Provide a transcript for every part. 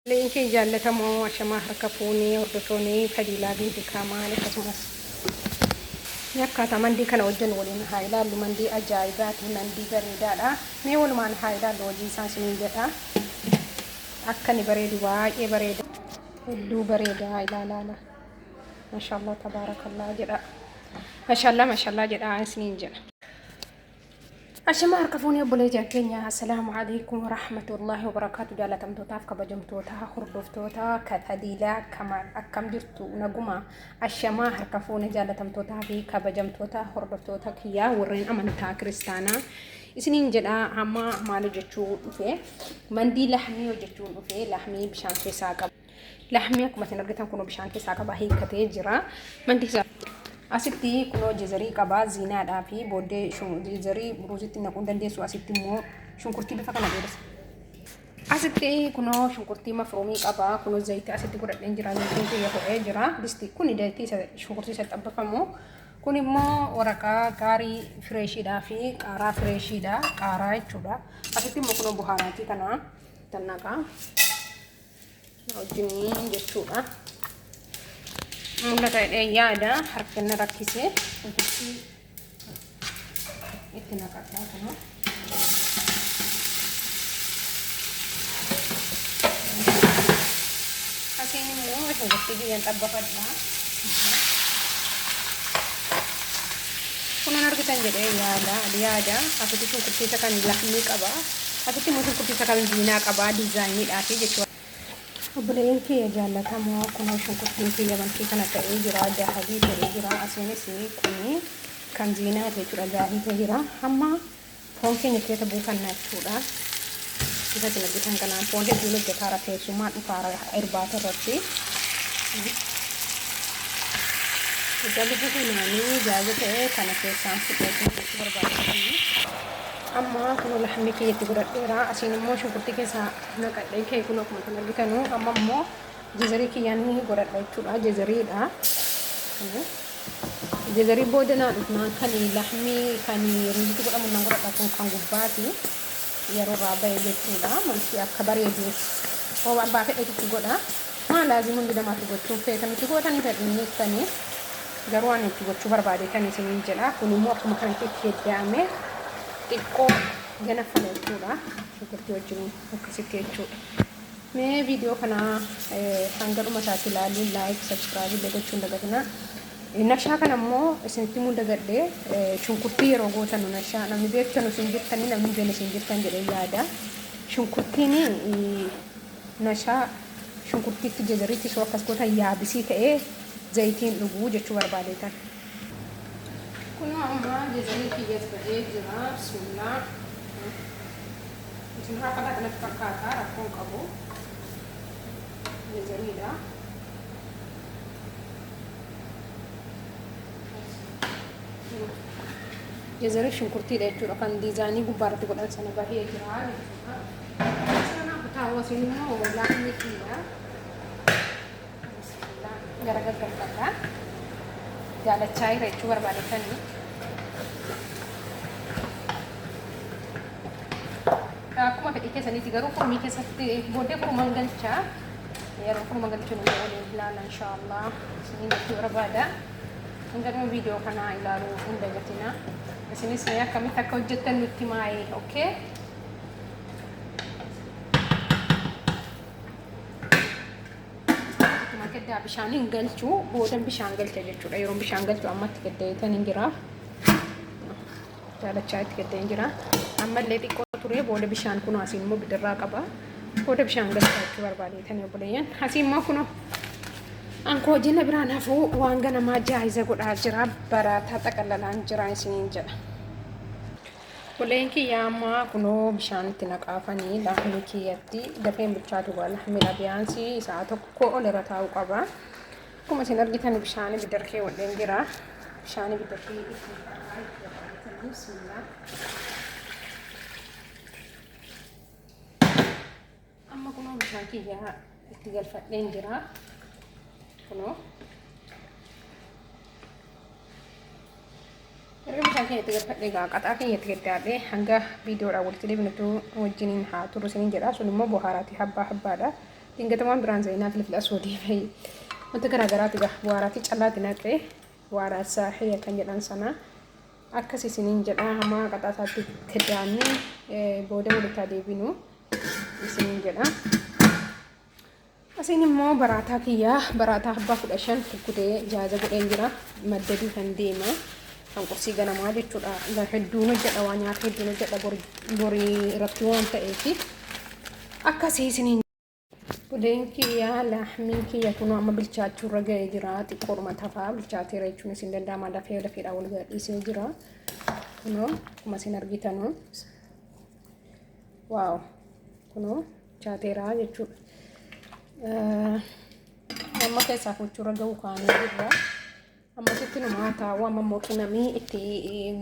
Leenci jaallatamoo ashamaa harka fuunee hordoftoonni fadilaa fi kamaal akkasumas akkaataa mandii kana wajjin waliin haa ilaallu. Mandii ajaa'ibaati, mandii bareedaadha. Mee walumaan haa ilaallu hojii isaa isiniin jedha. Akka ni bareedu, baay'ee bareeda, hedduu bareeda. Ilaalaala maashaallah tabaarakallaa jedha. Maashaallah jedha isiniin jedha. Ashama harka fuunee obboleeyyan keenya. Assalaamu alaykum warahmatullahi wabarakaatu. Jaalatamtootaaf kabajamtootaa hordoftoota Fadilaa Kamaal akkam jirtu naguma. Ashama harka fuunee jaalatamtootaa fi kabajamtoota hordoftoota kiyyaa warreen amantaa kiristaanaa isiniin jedha. Amma maal jechuu dhufe, mandii lahmii hojjechuun dhufe. Lahmii bishaan keessaa qaba. Lahmii akkuma isin argitan kun bishaan keessaa qaba, hiikkatee jira. Mandii isaa asitti kuno jezarii qaba, ziinaadhaa fi booddee jezarii ruuzitti naquun dandeessu. Asitti immoo shunkurtii bifa kana dheeressa. Asitti kuno shunkurtii mafruumii qaba. Kuno zayita asitti godhadheen jira, zaytiin xiyya hodhee jira. Disti kun dayitii shunkurtii isa xabbafamu. Kun immoo waraqaa gaarii fireeshiidhaa fi qaaraa fireeshiidha, qaaraa jechuudha. Asitti immoo kuno buhaaraatii kana tannaqa wajjin jechuudha. Mul'ata yaada harkana rakkisee itti naqataa kana. Asiin immoo shunkurtii biyyaan xabbafadha. Kunan argitan jedhee yaada. Asitti shunkurtii isa kan lahmii qaba. Asitti immoo shunkurtii isa kan ziinaa qaba, diizaayiniidhaa fi jechuudha. Obboleeyyan kiyya jaallatamoo kun shunkurtiin kiyya bankii kana ta'ee jira, dahabii ta'ee jira. Asiinis kun kan ziinaa jechuudha, daahii ta'ee jira. Amma foon keenya keessa buufanna jechuudha. Isa isin argitan kanaan foon hedduun hojjetaara, keessumaa dhufaara irbaata irratti. Ija bifa funaanii jaaza ta'ee kana keessaan fudhatu barbaadatan. Amma kun lahmii kiyyatti godhadheera. Asiin immoo shunkurtii keessaa naqadhee kee kun akkuma kan argitanu. Amma immoo jezarii kiyyaan godhadha jechuudha. Jezariidha. Jezarii boodanaa dhufnaan kan lahmii kan ruuzitti godhamu nan godhadha. Kun kan gubbaati yeroo irraa ba'e jechuudha. Manti akka bareeduuf hoo abbaa fedhetti godha. Maa laazim hundi namaatti gochuun feetanitti gootanii fedhinneettanii garuu waan itti gochuu barbaadetan isiniin jedha. Kun immoo akkuma kanatti itti heddaa'ame xiqqoo ganaffana jechuudha. Shunkurtii wajjin akkasitti jechuudha. Mee viidiyoo kana hanga dhuma isaatti ilaaluu, laayik, sabskiraayib illee gochuun dagatina. Nashaa kana immoo isinitti immoo dagadhee shunkurtii yeroo gootan nashaa namni beektan isin jirtanii namni hin beekne isin jirtan jedhee yaada. Shunkurtiin nashaa shunkurtiitti jezariitti soo akkas gootan yaabisii ta'ee zayitiin dhuguu jechuu barbaadetan. Kun amma jezarii kiyyas ba'ee jira. Bismillah. Isin rakkata kanatti fakkaata, rakkoon qabu. Jezariidha. Jezarii shunkurtiidha jechuudha. Kan diizaayinii gubbaarratti godhan sana bahee jira jechuudha. Kanaaf taawwasiin immoo lahmii kiyya. Bismillah. Gara gaggalfadha. Jaalachaa jira jechuu barbaadetanii. Akkuma fedhii keessanitti garuu furmii keessatti booddee furmaan galchaa. Yeroo furmaa galchuun immoo waliin ilaala inshaallah. Isiniin jechuu barbaada. Hanga dhuma viidiyoo kanaa ilaaluu hin dagatina. Isinis akkamitti akka hojjettan nutti himaa, okay? Gaddaa bishaaniin galchuu boodan bishaan galcha jechuudha. Yeroo bishaan galchu ammatti gaddeetan hin jira. Jaalachaa itti gaddeen jira. Ammallee xiqqoo ture booda bishaan kun asiin immoo bidirraa qaba. Booda bishaan galcha jechuu barbaadeetan obboleeyyan. Asiin immoo kun ankoo hojii biraan hafuu waan ganamaa jaayiza godhaa jira. Barataa xaqallalaan jira isiniin jedha. Obboleeyyan kiyyaa amma kunoo bishaan itti naqaafanii lahmii kiyyatti dafeen bilchaatu qaba. Lahmii dhabiyaansii isaa tokko ol irra taa'u qaba. Akkuma isin argitan bishaan bidirkee wadheen jira. Bishaan bidirkee itti bismillah. Amma kunoo bishaan kiyyaa itti galfadheen jira. Kunoo erga bishaan keenyatti galfadhee qaxaa keenyatti gaddaadhee hanga viidiyoodhaan walitti deebinutu wajjiniin haa turu isiniin jedha. Sun immoo buhaaraati habbaa habbaadha. dinqatamaan biraan zaynaa filfil aswadii fi wanta garaagaraati waaraati callaati naqee waaraa saaxiya kan jedhan sana akkas isiniin jedha hamaa qaxaasaatti teddaannee booda walitti deebinu isiniin jedha. Asiin immoo baraataa kiyyaa baraataa abbaa 15 kukkutee jaaza godheen jira maddadii kan deema kan qursii ganamaa jechuudha. Hedduun hojjedha waan nyaata hedduun hojjedha borii irratti waan ta'eef akkasii isiniin budeen kiyyaa laahmiin kiyya kun amma bilchaachuu irra ga'ee jira xiqqoodhuma tafaa bilchaateera jechuun isin danda'ama lafeedhaa wal gadhiisee jira kunoo akkuma isin argitanu waaw kunoo bilchaateera jechuudha. Amma keessaa gochuu irra ga'uu kaanii jirra. Amma sitti numaa taa'u amma mootummaa itti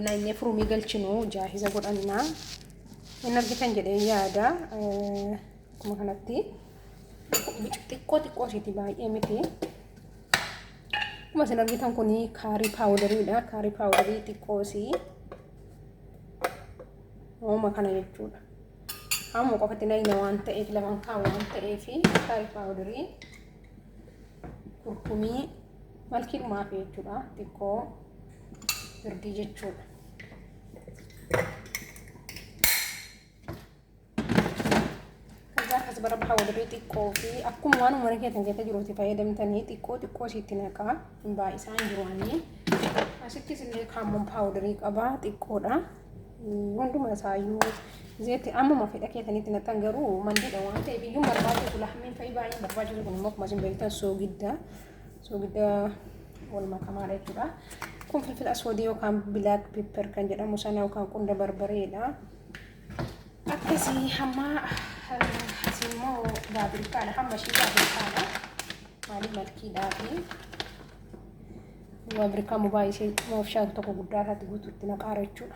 naannee furumii galchinu jaahiza godhannaa hin argitan jedhee yaada akkuma kanatti. Xiqqoo isiiti baay'ee miti. Akkuma isin argitan kun kaarii paawudariidha. Kaarii paawudarii xiqqoosii ooma kana jechuudha. Amma qofatti naayina waan ta'eef lamaan kaa'u waan ta'eef kaarii paawudarii kurkumii malkiidhumaa fi jechuudha. Xiqqoo birdii jechuudha. Bara paawudarii xiqqoo fi akkuma waan mana keessan keessa jiruutti fayyadamtanii xiqqoo isiitti naqaa hin baay'isaan jiruanii asittis illee kaammoon paawudarii qabaa xiqqoodha hunduma isaayyuu zeetti ammuma fedha keessanitti naqan garuu mandiidha waan ta'eef iyyuu barbaachisu lahmiin fa'i baay'ee barbaachisu kun immoo akkuma isin beektan soogidda wal makamaadha jechuudha. Kun filfila aswadii yookaan bilaak pepper kan jedhamu sana yookaan qunda barbareedha. Akkasii hamma immoo baabirikaadha hamma ishii baabirikaadha maaliif malkiidhaa fi baabirikaa mubaayisee moofshaa tokko guddaa isaatti guutuutti naqaara jechuudha.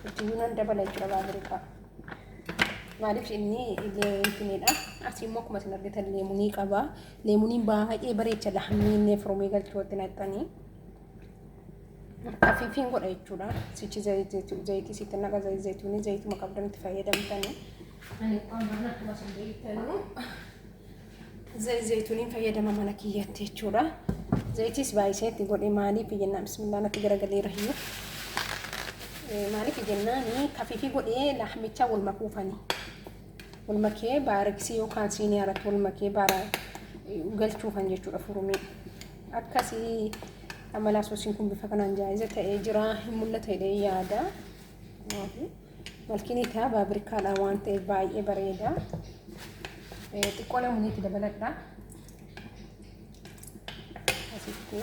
Ittiyyuu nan dabala jechuudha baabirikaa maaliif inni leemunidha. Asii immoo akkuma isin argitan leemunii qaba. Leemuniin baay'ee bareecha lahmiin furumii galchootti naqxanii afiifiin godha jechuudha. Sichi zayitii sitti naqa zayituunii zayituma qabdanitti fayyadamtanii zayituuniin fayyadama mana kiyyatti jechuudha. Zayitis baay'iseetti godhe maaliif jennaan bismillah natti garagaleera hiyyuu maaliif jennaan kafiifii godhee lahmicha wal makuufanii wal makee baaraksii yookaan siinii irratti wal makee galchuufan jechuudha furumii akkasii. Amala soosiin kun bifa kanaan jaayiza ta'ee jira hin mul'ata jedhee yaada. Malkiin isaa baabirikaadha waan ta'eef baay'ee bareeda. Xiqqoo leemuniitti dabaladha. Asitti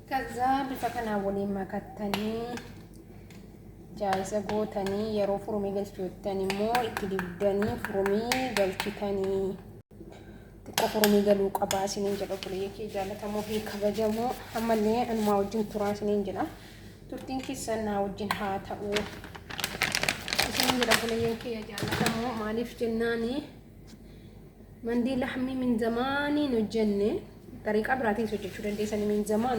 kaza bifa kanaan waliin makattanii jaayiza gootanii yeroo furumii galchittan immoo itti dibdanii furumii galchitanii xiqqoo furumii galuu qabaa isiniin jedha buleeyye kee jaallatamoo fi kabajamoo ammallee anumaa wajjin turaa isiniin jedha turtiin keessan naa wajjin haa ta'u isiniin jedha buleeyye kee jaallatamoo maaliif jennaani mandii lahmii min zamaaniin hojjenne طريقة براتي سوتشي شو دندي سني من زمان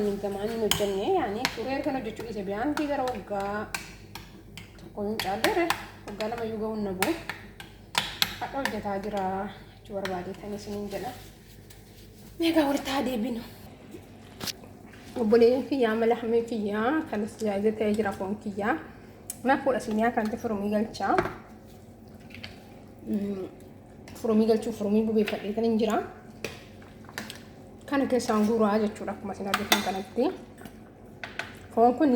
نوجني يعني كورير كانوا جتشو إذا بيان تيجر وقا تكون تعبير وقا لما يجوا النبو أقول جتاجرا جوار بعدي ثاني سنين جنا ميجا ورتادي بينو وبولين في يعمل لحمي فيها كان سجايزة تاجرا فون كيا ما أقول أسميها كانت فرومي قلتشا فرومي قلتشو فرومي بوبي فدي ثاني جرا كان كيسان غورا jechuudha akkuma isin argitan kanatti foon kun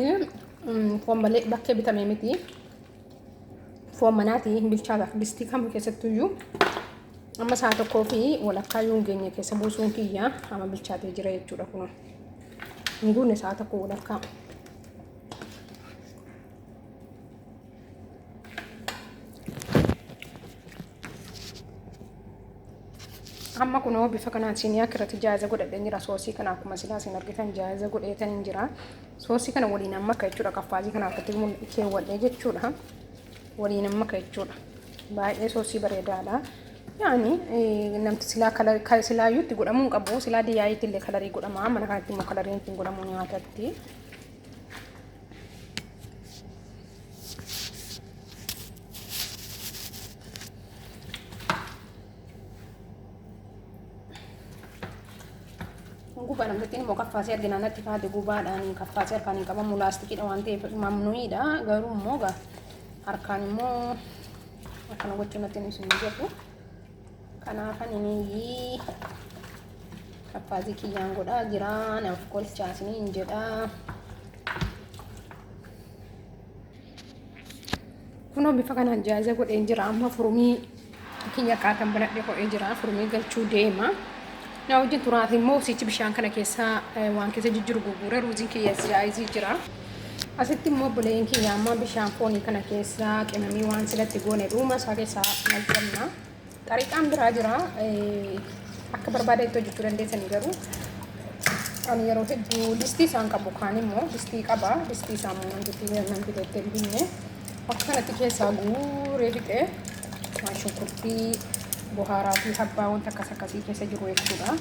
foon malee bakkee bitamee miti foon manaati bilchaataaf distii kam keessattuyyuu amma sa'a tokkoo fi walakkaa yoo geenye keessa buusuun kiyya amma bilchaatee jira jechuudha kun hin guunne sa'a tokko walakkaa amma kunoo bifa kanaan siiniyaa kirratti jaayiza godhadheen jira soosii kana akkuma silaa isin argitan jaayiza godheetan jira soosii kana waliin amma akka jechuudha qaffaazii kana akkatti keewwadhee jechuudha waliin amma akka jechuudha baay'ee soosii bareedaadha yaani namti silaa silaayyuutti godhamuu hin qabu silaa diyyaayitti illee kalarii godhama mana kanatti immoo kalariin ittiin godhamu nyaatatti gubbaan amtattiin immoo kaffaasee argina natti kaate gubaadhaan kaffaasee harkaan hin qabamu laastikiidha waan ta'eef mamnuuyiidha garuu immoo harkaan immoo akkana gochuun natti hin mijatu kanaafan inni kaffaasii kiyyaan godhaa jira naaf kolchaasni hin jedha kunoo bifa kanaan jaaza godheen jira amma furumii kiyya qaatan banadhee hodhee jira furumii galchuu deema na wajjin turaati immoo sichi bishaan kana keessa waan keessa jijjiru gurgure ruuziin kiyya jaayizii jira asitti immoo buleen kiyya amma bishaan foonii kana keessa qimamii waan silatti goone dhuuma isaa keessaa naljanna xariiqaan biraa jira akka barbaadetti hojjechuu dandeessanii garuu ani yeroo hedduu distii isaan qabu kaan immoo distii qaba distii isaa immoo nan biteettee binne akka kanatti keessaa guuree fixee waan shunkurtii buhaaraa fi habbaa wanta akkas akkasii keessa jiru jechuudha.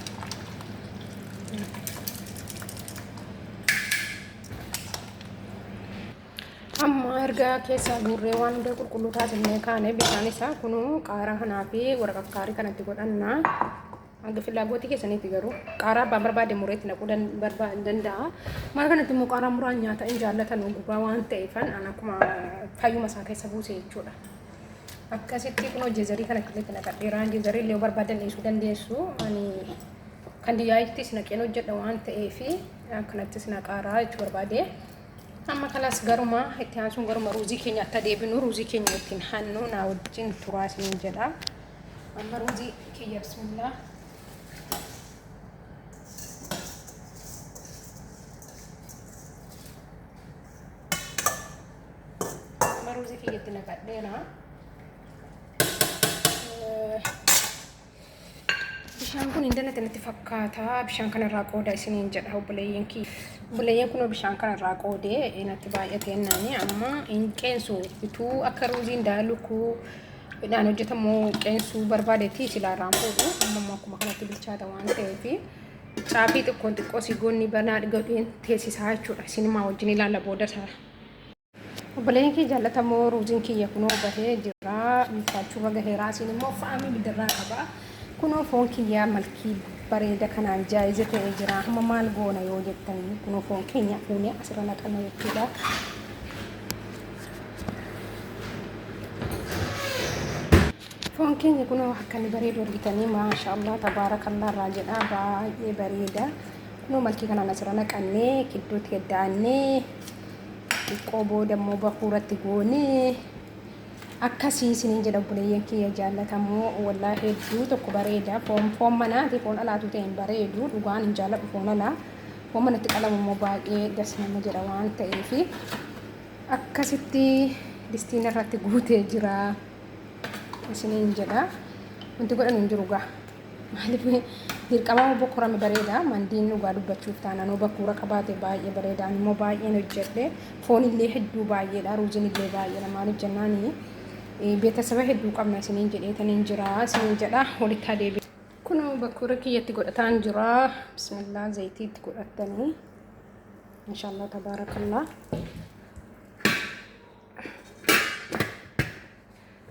Amma erga keessaa guurree waan hunda qulqulluu taasifnee kaane bishaan isaa kunuu qaaraa kanaa fi waraqakkaarii kanatti godhannaa. Hanga filaagooti keessanitti garuu qaaraa abbaan barbaade mureetti naquu danda'a. Maal kanatti immoo qaaraa muraan nyaata hin jaallatan gubbaa waan ta'eefan an akkuma fayyuma isaa keessa buuse jechuudha. Akkasitti kun hojjezarii kana keessatti naqadheeraa hojjezarii illee barbaadan dhiisuu dandeessu. Ani kan diyaayitti naqeen hojjedha waan ta'eef akkanattis naqaaraa jechuu barbaade. Amma kanas garuma itti aansuun garuma ruuzii keenya akka deebinu ruuzii keenya ittiin hannu naa wajjin turaa isin jedha. Amma ruuzii kiyya bismillah. Amma ruuzii kiyya itti naqadheera. Bishaan kun indana natti fakkaata. Bishaan kanarraa qooda isiniin jedha obboleeyyan kiyya. Obboleeyyan kun bishaan kanarraa qoodee natti baay'atee naani amma hin qeensu bituu akka ruuziin daalukuu midhaan hojjetamu qeensuu barbaadetti silaarraan fuudhu amma akkuma kanatti bilchaata waan ta'eef caafii xiqqoo sigoonni banaa godheen teessisaa jechuudha. Isinima wajjin ilaalla booda isaa. Obboleeyyan kiyya jaallatamoo ruuziin kiyya kunoo bahee jira. Bilchaachuu baga heeraa isin immoo fa'amii bidirraa qaba. Kunoo foon kiyya malkii bareeda kanaan jaayize ta'ee jira. Amma maal goona yoo jettanii kunoo foon keenya fuunee asirra naqanna jechuudha. Foon keenya kunoo akkani bareedu argitanii maashaallah tabaarakallah irraa jedha baay'ee bareeda. Kunoo malkii kanaan asirra naqannee gidduutti gaddaannee xiqqoo booda immoo bakuuratti goonee akkasii isiniin jedha obboleeyyan kiyya jaallatamoo wallaahi hedduu tokko bareeda foon manaati foon alaatu ta'e hin bareedu dhugaan hin jaalladhu foon alaa foon manatti qalamu immoo baay'ee das nama jedha waan ta'eef akkasitti distiin irratti guutee jira isiniin jedha wanti godhan hin jiru gaa maaliif dirqama bokkorame bareeda mandiin dhugaa dubbachuuf taananoo bakkuura qabaate baay'ee bareedaan immoo baay'een hojjedhe foon illee hedduu baay'eedha ruuziin illee baay'eedha maaliif jennaanii beetasaba hedduu qabna isiniin jedheetaniin jira isiniin jedha walitti adeebi kunoo bakkuura kiyyatti godhataan jira bismillah zayitiitti godhatanii inshaallah tabaarakallah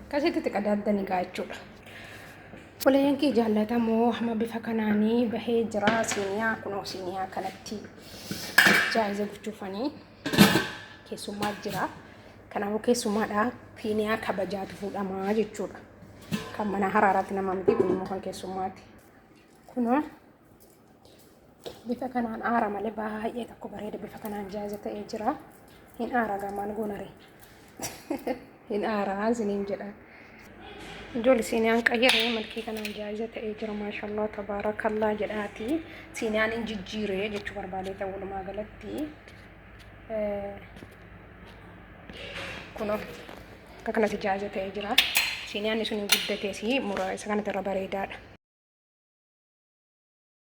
akkasitti qadaaddanii gaa jechuudha. Obboleeyyan kiyya jaallatamoo hamma bifa kanaanii bahee jira siiniyaa kunoo siiniyaa kanatti jaayiza gochuufanii keessummaa jira. Kanaafuu keessummaadha siiniyaa kabajaatu fuudhamaa jechuudha. Kan mana haraaraatti nama miti kun immoo kan keessummaati. Kunoo bifa kanaan aara malee baay'ee tokko bareeda bifa kanaan jaayiza ta'ee jira. Hin aara gamaan goonare. Hin aara isiniin jedha. Ijoolli siiniyaan qayyaree malkii kanaan jaayiza ta'ee jira maashaallah tabaarakallah jedhaati. Siiniyaan hin jijjiiree jechuu barbaadee ta'uu walumaa galatti. Kunoo akka kanatti jaayiza ta'ee jira. Siiniyaan sun guddatees muraa isa kanatti irra bareedaadha.